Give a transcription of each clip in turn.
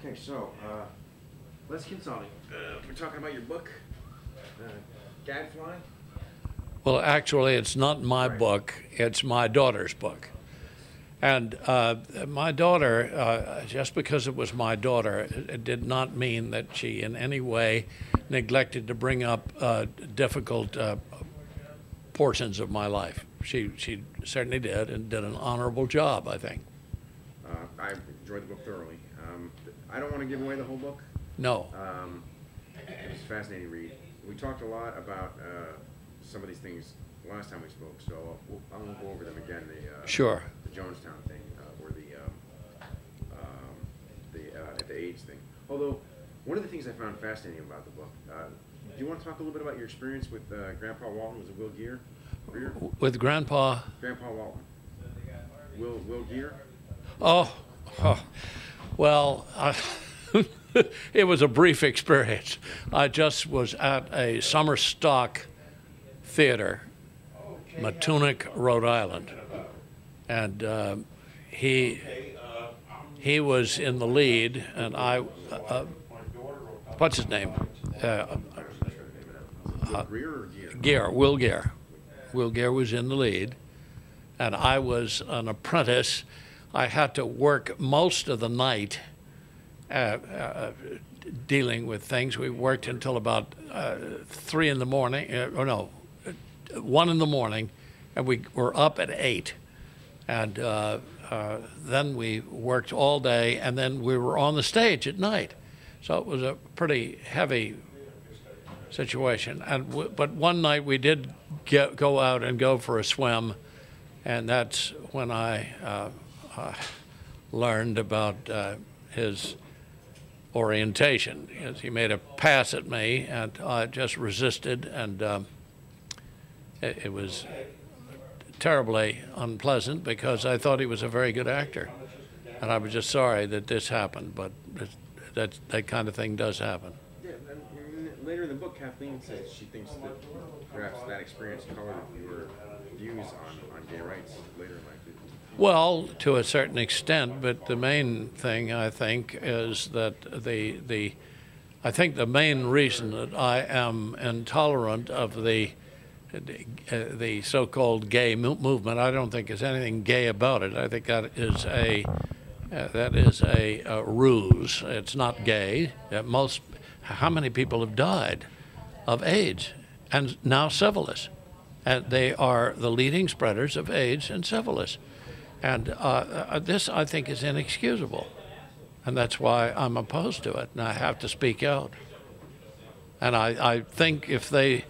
Okay, so, let's Kinsolving. We're talking about your book, Gadfly? Well, actually, it's not my Right. book, it's my daughter's book. And my daughter, just because it was my daughter, it did not mean that she in any way neglected to bring up difficult portions of my life. She certainly did, and did an honorable job, I think. I enjoyed the book thoroughly. I don't want to give away the whole book. No. It was a fascinating read. We talked a lot about some of these things last time we spoke, so I'm going to go over them again. Sure. The Jonestown thing, or the AIDS thing. Although, one of the things I found fascinating about the book, do you want to talk a little bit about your experience with Grandpa Walton? Was it Will Geer? With Grandpa? Grandpa Walton. Will Geer? Oh, well, it was a brief experience. I just was at a summer stock theater, Matunic, Rhode Island, and he was in the lead, and I, what's his name? Will Geer. Will Geer was in the lead, and I was an apprentice. I had to work most of the night dealing with things. We worked until about 3 in the morning, 1 in the morning, and we were up at 8. And then we worked all day, and then we were on the stage at night. So it was a pretty heavy situation. But one night we did go out and go for a swim, and that's when I learned about his orientation. He made a pass at me, and I just resisted, and it was terribly unpleasant because I thought he was a very good actor, and I was just sorry that this happened. But that kind of thing does happen. Yeah, and later in the book, Kathleen says she thinks that perhaps that experience colored your views on gay rights later in life. Well, to a certain extent, but the main thing I think is that I think the main reason that I am intolerant of the so-called gay movement, I don't think there's anything gay about it. I think that is a ruse. It's not gay. How many people have died of AIDS and now syphilis? And they are the leading spreaders of AIDS and syphilis. And this, I think, is inexcusable. And that's why I'm opposed to it, and I have to speak out. And I think if they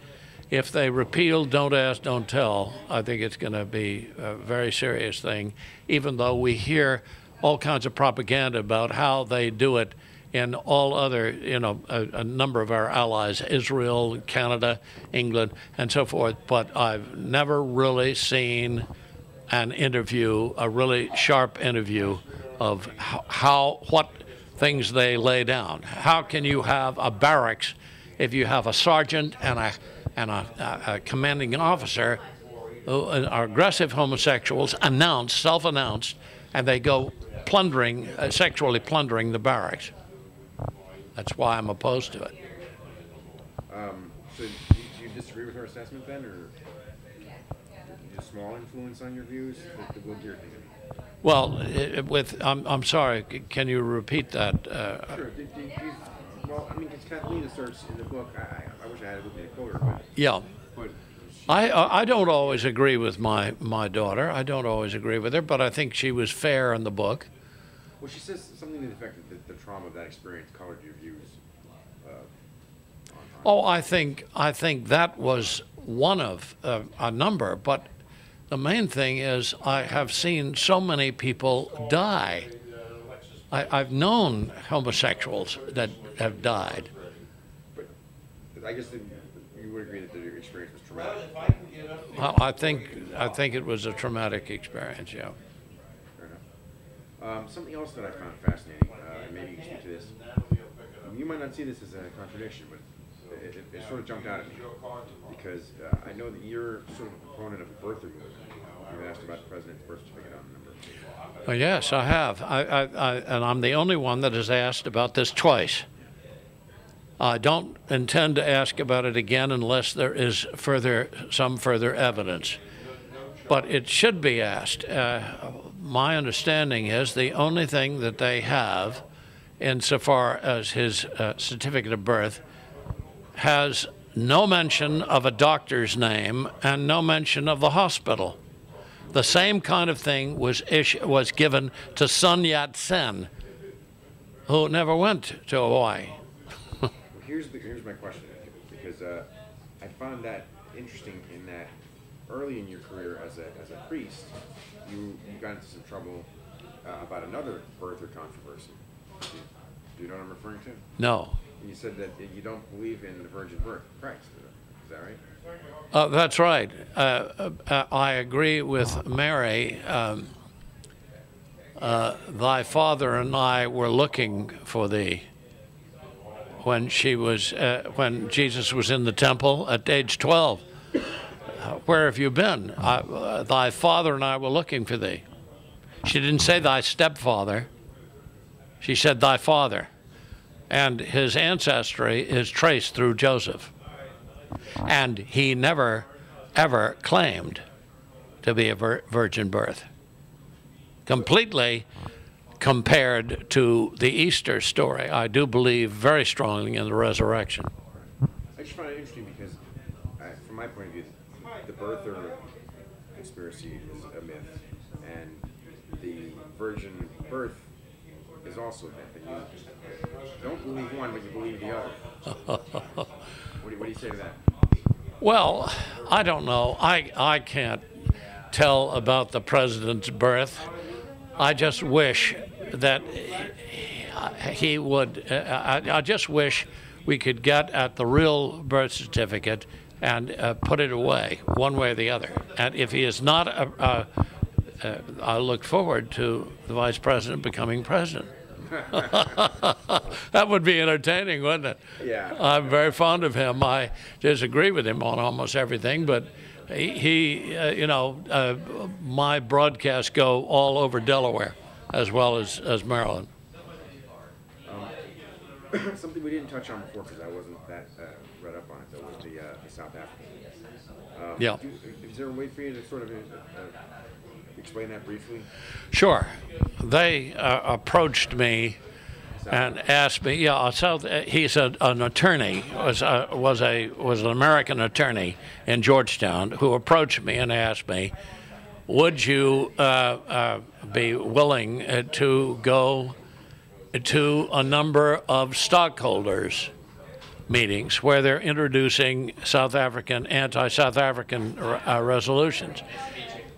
repeal Don't Ask, Don't Tell, I think it's going to be a very serious thing, even though we hear all kinds of propaganda about how they do it in all other, a number of our allies, Israel, Canada, England, and so forth. But I've never really seen an interview, a really sharp interview of what things they lay down. How can you have a barracks if you have a sergeant and a commanding officer who are aggressive homosexuals, self-announced, and they go plundering, sexually plundering the barracks? That's why I'm opposed to it. So do you disagree with her assessment then, or a small influence on your views? The Will Geer thing? Well, I'm sorry. Can you repeat that? Sure. Well, I mean, it's Kathleen that starts in the book. I wish I had it with me to quote her, but Yeah. I don't always agree with my daughter. I don't always agree with her, but I think she was fair in the book. Well, she says something to the effect that the trauma of that experience colored your views. Oh, I think that was one of a number, but the main thing is I have seen so many people die. I've known homosexuals that have died. But I guess you would agree that the experience was traumatic. Well, I think it was a traumatic experience. Yeah. Fair enough. Something else that I found fascinating, and maybe you can speak to this. You might not see this as a contradiction, but it sort of jumped out at me because I know that you're sort of a proponent of the birther movement. You've asked about the president's birth certificate on a number of occasions. Well, yes, I have. And I'm the only one that has asked about this twice. I don't intend to ask about it again unless there is some further evidence. But it should be asked. My understanding is the only thing that they have, insofar as his certificate of birth, has no mention of a doctor's name and no mention of the hospital. The same kind of thing was given to Sun Yat-sen, who never went to Hawaii. Here's my question, because I found that interesting in that early in your career as a priest, you got into some trouble about another birther controversy. Do you know what I'm referring to? No. You said that you don't believe in the virgin birth of Christ. Is that right? That's right. I agree with Mary. Thy father and I were looking for thee when Jesus was in the temple at age 12. Where have you been? Thy father and I were looking for thee. She didn't say thy stepfather. She said thy father. And his ancestry is traced through Joseph. And he never, ever claimed to be a virgin birth. Completely compared to the Easter story. I do believe very strongly in the resurrection. I just find it interesting because, from my point of view, the birther conspiracy is a myth, and the virgin birth is also a myth. And you don't believe one, but you believe the other. What do you say to that? Well, I don't know. I can't tell about the president's birth. I just wish that he would, I just wish we could get at the real birth certificate and put it away, one way or the other. And if he is not, I look forward to the vice president becoming president. That would be entertaining, wouldn't it? Yeah. I'm very fond of him. I disagree with him on almost everything, but my broadcasts go all over Delaware as well as Maryland. Something we didn't touch on before because I wasn't that read up on it, though, was the South African. Yeah. Is there a way for you to sort of explain that briefly? Sure. They approached me and asked me. Yeah, he's an attorney. Was an American attorney in Georgetown who approached me and asked me, "Would you be willing to go to a number of stockholders meetings where they're introducing anti-South African resolutions?"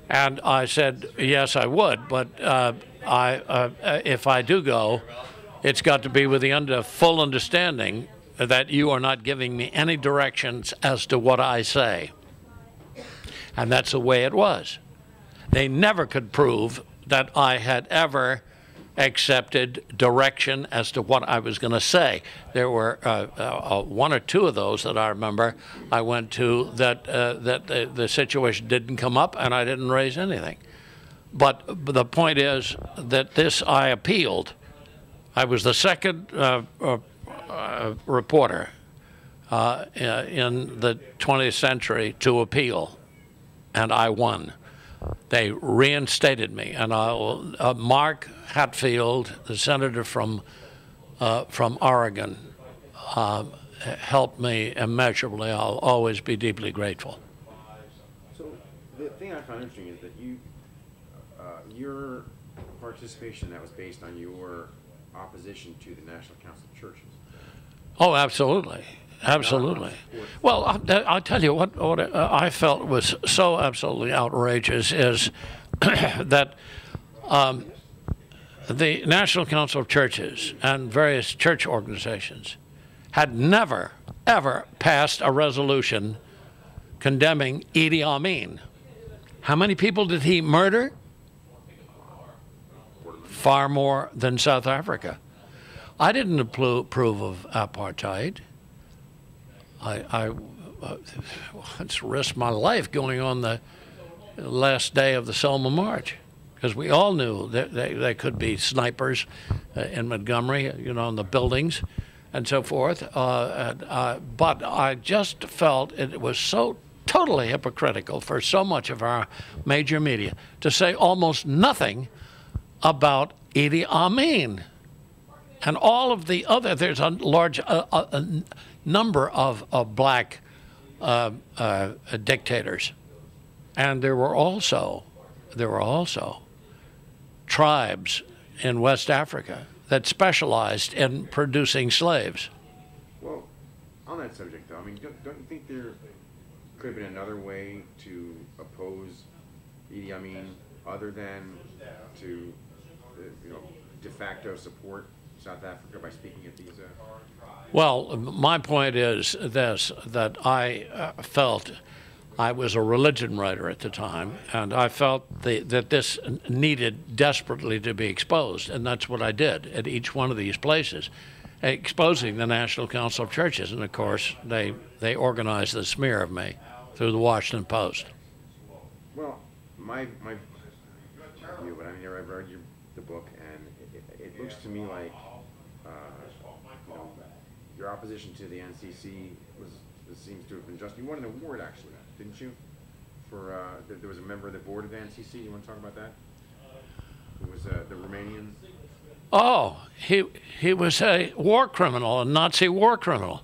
And I said, yes, I would, but if I do go, it's got to be with the full understanding that you are not giving me any directions as to what I say. And that's the way it was. They never could prove that I had ever accepted direction as to what I was going to say. There were one or two of those that I remember I went to that the situation didn't come up and I didn't raise anything. But the point is that this I appealed. I was the second reporter in the 20th century to appeal, and I won. They reinstated me, and Mark Hatfield, the senator from Oregon, helped me immeasurably. I'll always be deeply grateful. So the thing I found interesting is that your participation that was based on your opposition to the National Council of Churches. Oh, absolutely. Absolutely. Well, I'll tell you what I felt was so absolutely outrageous is that the National Council of Churches and various church organizations had never, ever passed a resolution condemning Idi Amin. How many people did he murder? Far more than South Africa. I didn't approve of apartheid. I once risked my life going on the last day of the Selma March, because we all knew that they could be snipers in Montgomery, in the buildings and so forth. But I just felt it was so totally hypocritical for so much of our major media to say almost nothing about Idi Amin and all of the other. There's a large number of black dictators, and there were also tribes in West Africa that specialized in producing slaves. Well, on that subject, though, I mean, don't you think there could have been another way to oppose Idi Amin other than to, de facto support South Africa by speaking at these? Well, my point is this: that I felt I was a religion writer at the time, and I felt that this needed desperately to be exposed, and that's what I did at each one of these places, exposing the National Council of Churches. And of course, they organized the smear of me through the Washington Post. Well, my view, but I mean, I've read the book, and it looks to me like your opposition to the NCC seems to have been just. You won an award, actually, didn't you? For there was a member of the board of the NCC. You want to talk about that? Who was the Romanian? Oh, he was a war criminal, a Nazi war criminal.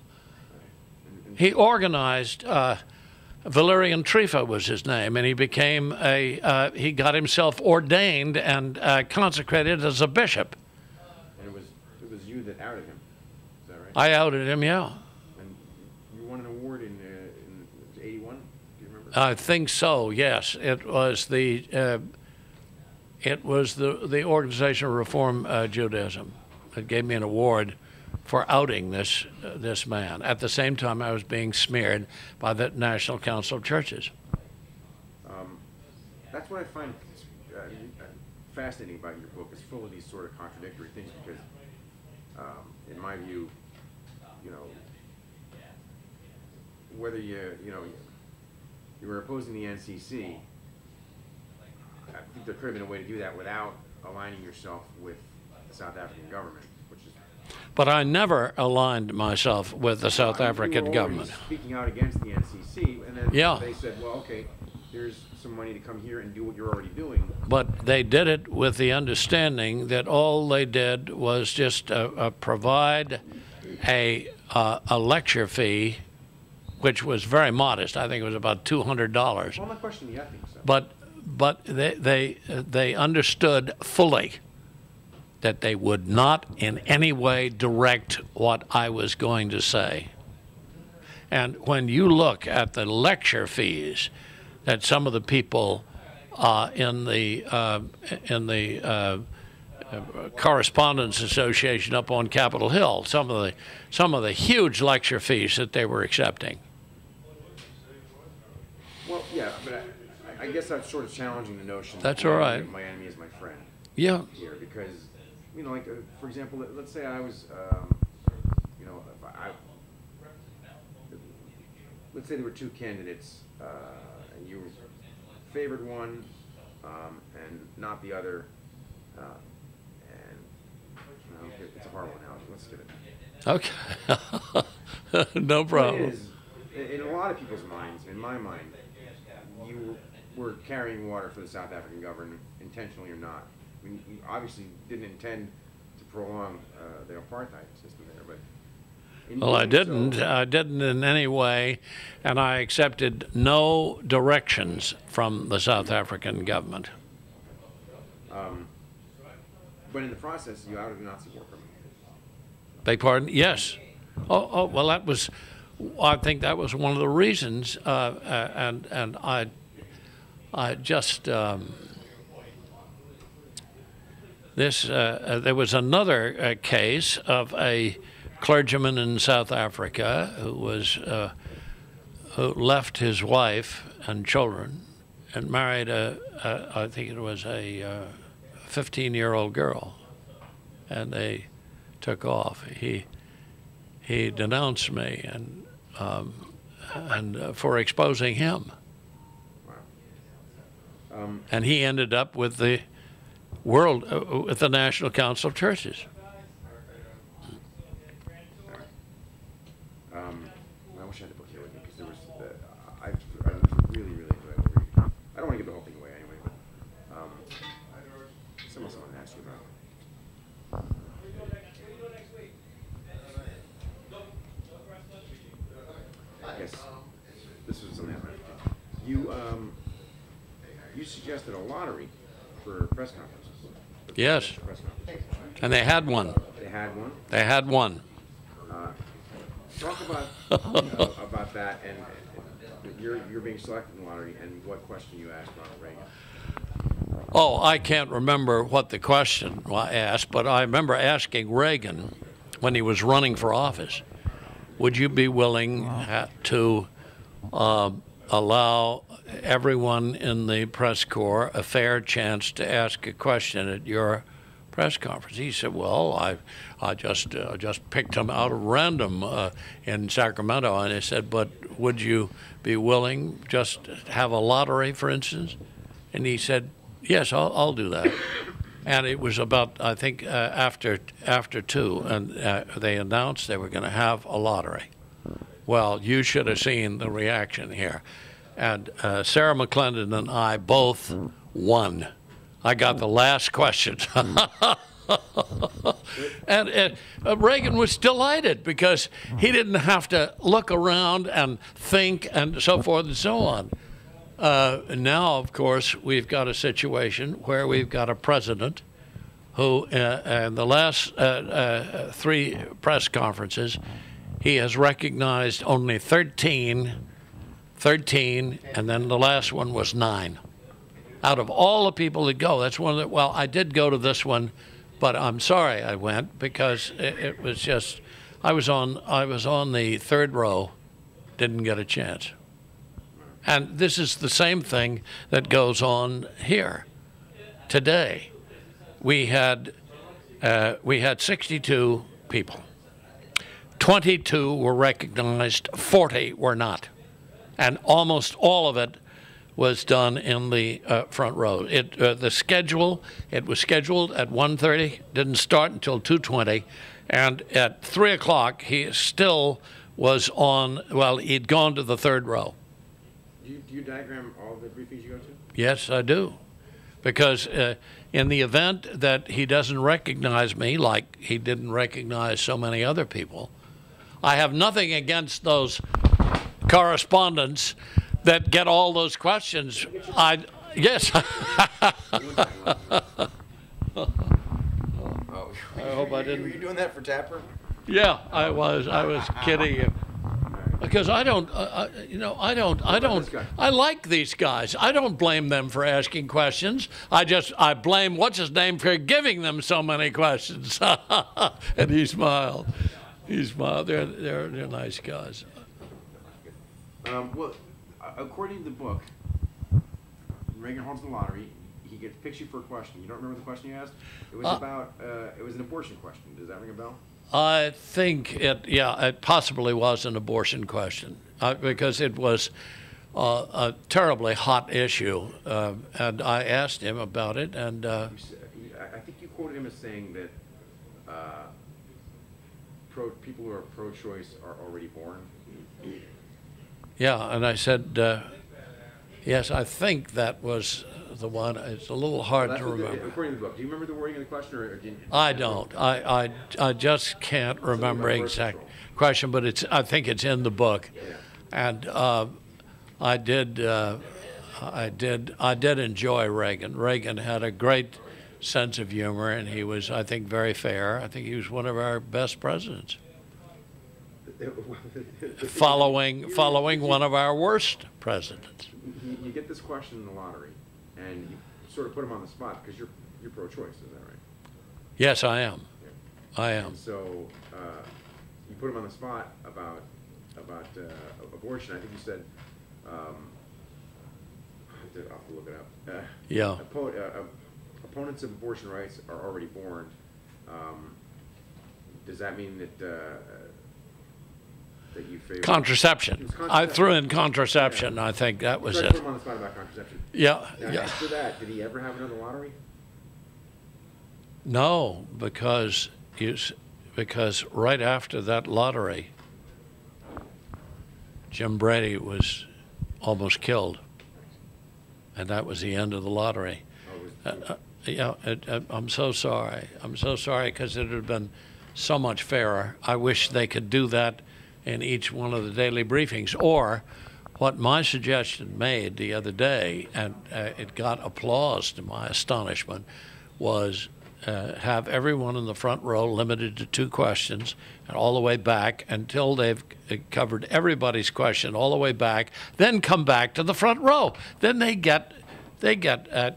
He organized. Valerian Trifa was his name, and he became he got himself ordained and consecrated as a bishop. And it was you that outed him, is that right? I outed him, yeah. And you won an award in 81. Do you remember? I think so. Yes, it was the Organization of Reform Judaism that gave me an award for outing this man. At the same time, I was being smeared by the National Council of Churches. That's what I find fascinating about your book. It's full of these sort of contradictory things because, in my view, whether you were opposing the NCC, I think there could have been a way to do that without aligning yourself with the South African government, which is. But I never aligned myself with the South African government. Speaking out against the NCC, and then they said, well, okay, here's some money to come here and do what you're already doing. But they did it with the understanding that all they did was just provide a lecture fee, which was very modest. I think it was about $200. Well, I'm not questioning the ethics. But they understood fully that they would not in any way direct what I was going to say. And when you look at the lecture fees that some of the people in the Correspondents Association up on Capitol Hill, some of the huge lecture fees that they were accepting. Well, yeah, but I guess that's sort of challenging the notion. That's all right. My enemy is my friend. Yeah. Here, because like for example, let's say I was, let's say there were two candidates, and you favored one, and not the other, and it's a horrible analogy. Let's skip it. Okay. No problem. It is, in a lot of people's minds, in my mind, you were carrying water for the South African government, intentionally or not. I mean, you obviously didn't intend to prolong the apartheid system there, but. Well, I didn't. I didn't in any way, and I accepted no directions from the South African government. But in the process, you outed a Nazi war criminal. Beg pardon? Yes. Oh, well, that was. I think that was one of the reasons, and I just. There was another case of a clergyman in South Africa who left his wife and children and married I think it was a 15-year-old girl, and they took off. He denounced me and for exposing him. Wow. And he ended up with the with the National Council of Churches. I wish I had the book here with me because there was I really enjoyed it. I don't want to give the whole thing away anyway, but someone asked you about. I guess this was something you suggested a lottery for press conferences. Yes. And they had one. They had one. They had one. Talk about about that and you're being selected in the lottery and what question you asked Ronald Reagan. Oh, I can't remember what the question I asked, but I remember asking Reagan when he was running for office, would you be willing to allow everyone in the press corps a fair chance to ask a question at your press conference? He said, well, I just picked him out of random in Sacramento. And I said, but would you be willing just to have a lottery, for instance? And he said, yes, I'll do that. And it was about, I think, after 2, and they announced they were going to have a lottery. Well, you should have seen the reaction here. And Sarah McClendon and I both won. I got the last question. And Reagan was delighted because he didn't have to look around and think and so forth and so on. Now, of course, we've got a situation where we've got a president who, in the last 3 press conferences, he has recognized only 13, and then the last one was 9. Out of all the people that go, that's one that, well, I did go to this one, but I'm sorry I went because it was just, I was on the 3rd row, didn't get a chance. And this is the same thing that goes on here today. We had 62 people. 22 were recognized, 40 were not. And almost all of it was done in the front row. The schedule, it was scheduled at 1:30, didn't start until 2:20, and at 3 o'clock he still was on, well, he'd gone to the 3rd row. Do you diagram all the briefings you go to? Yes, I do. Because in the event that he doesn't recognize me like he didn't recognize so many other people, I have nothing against those correspondents that get all those questions. Yes. I hope I didn't. Were you doing that for Tapper? Yeah, I was kidding you. Because I like these guys. I don't blame them for asking questions. I blame what's his name for giving them so many questions. And he smiled. They're nice guys. Well, according to the book, Reagan holds the lottery. He picks you for a question. You don't remember the question you asked? It was it was an abortion question. Does that ring a bell? I think it possibly was an abortion question because it was a terribly hot issue, and I asked him about it. And I think you quoted him as saying that people who are pro-choice are already born. Yeah, and I said, yes, I think that was the one. It's a little hard to remember. According to the book, do you remember the wording of the question, or didn't? I don't. I just can't remember exact question, but I think it's in the book, and I did enjoy Reagan. Reagan had a great sense of humor, and he was, I think, very fair. I think he was one of our best presidents. Following one of our worst presidents. You get this question in the lottery, and you sort of put him on the spot because you're pro-choice, is that right? Yes, I am. Yeah. I am. And so you put him on the spot about abortion. I think you said, I'll have to look it up. Yeah. Opponents of abortion rights are already born. Does that mean that? that you favored? Contraception. Contraception. I threw in contraception. Yeah. I think that was Try to it. put him on the spot about contraception. Yeah, Now, yeah. after that, did he ever have another lottery? No, because right after that lottery, Jim Brady was almost killed, and that was the end of the lottery. Yeah, I'm so sorry. I'm so sorry because it would have been so much fairer. I wish they could do that in each one of the daily briefings. Or what my suggestion made the other day, and it got applause to my astonishment, was have everyone in the front row limited to 2 questions and all the way back until they've covered everybody's question all the way back, then come back to the front row. Then they get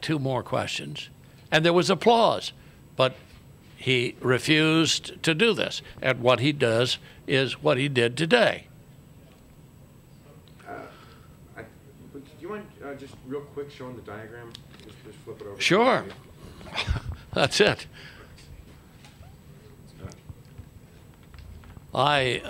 2 more questions. And there was applause, but he refused to do this. And what he does is what he did today. Do you mind just real quick showing the diagram? Just flip it over. Sure. That's it. I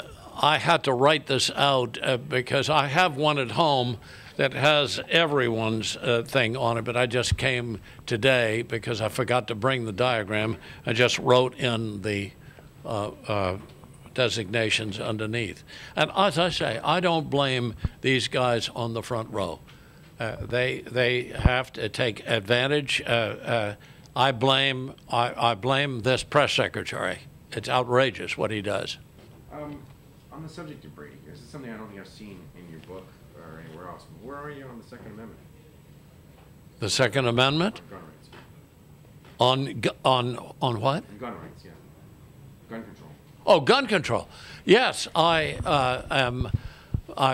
had to write this out because I have one at home that has everyone's thing on it, but I just came today because I forgot to bring the diagram. I just wrote in the designations underneath. And as I say, I don't blame these guys on the front row. They have to take advantage. I blame this press secretary. It's outrageous what he does. On the subject of Brady, this is something I don't think I've seen in your book or anywhere else. Where are you on the Second Amendment? The Second Amendment? On gun rights. On what? On gun rights, yeah. Gun control. Oh, gun control. Yes, I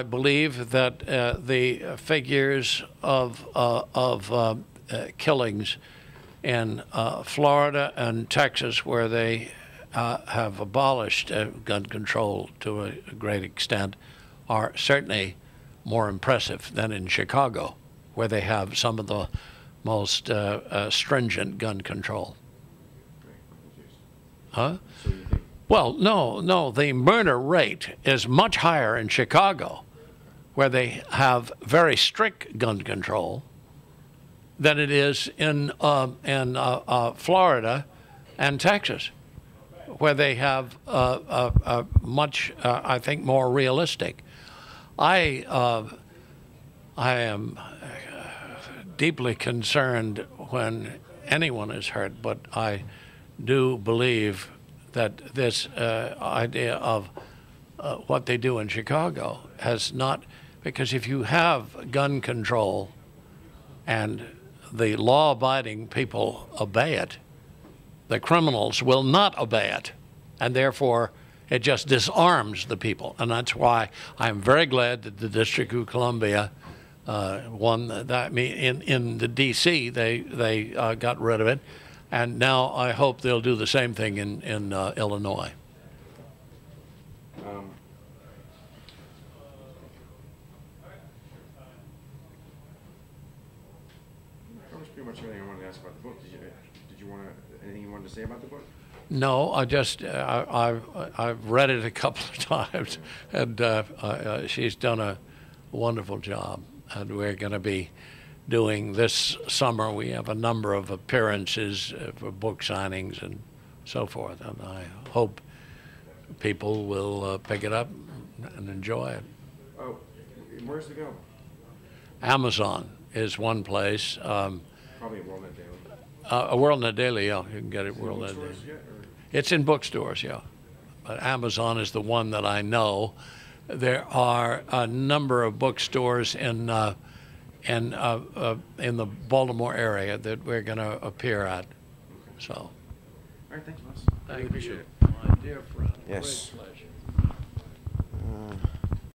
believe that the figures of killings in Florida and Texas, where they have abolished gun control to a great extent, are certainly more impressive than in Chicago, where they have some of the most stringent gun control. Huh? So you think? Well, no, the murder rate is much higher in Chicago, where they have very strict gun control, than it is in Florida and Texas, where they have much, I think, more realistic. I am deeply concerned when anyone is hurt, but I do believe that this idea of what they do in Chicago has not, because if you have gun control and the law-abiding people obey it, the criminals will not obey it, and therefore it just disarms the people. And that's why I'm very glad that the District of Columbia won that. I mean, in the D.C. they got rid of it, and now I hope they'll do the same thing in Illinois. That was pretty much everything I wanted to ask about the book. Did you want anything you wanted to say about the book? No, I've read it a couple of times, and she's done a wonderful job. And we're going to be doing this summer. We have a number of appearances for book signings and so forth, and I hope people will pick it up and enjoy it. Oh, where's it go? Amazon is one place. Probably at WorldNet Daily. WorldNet Daily, yeah, you can get it at WorldNet Daily. Yet, It's in bookstores, yeah. But Amazon is the one that I know. There are a number of bookstores in the Baltimore area that we're going to appear at. So. All right, thanks, Les. Thank Really appreciate you, it. my dear friend. Yes. Great pleasure.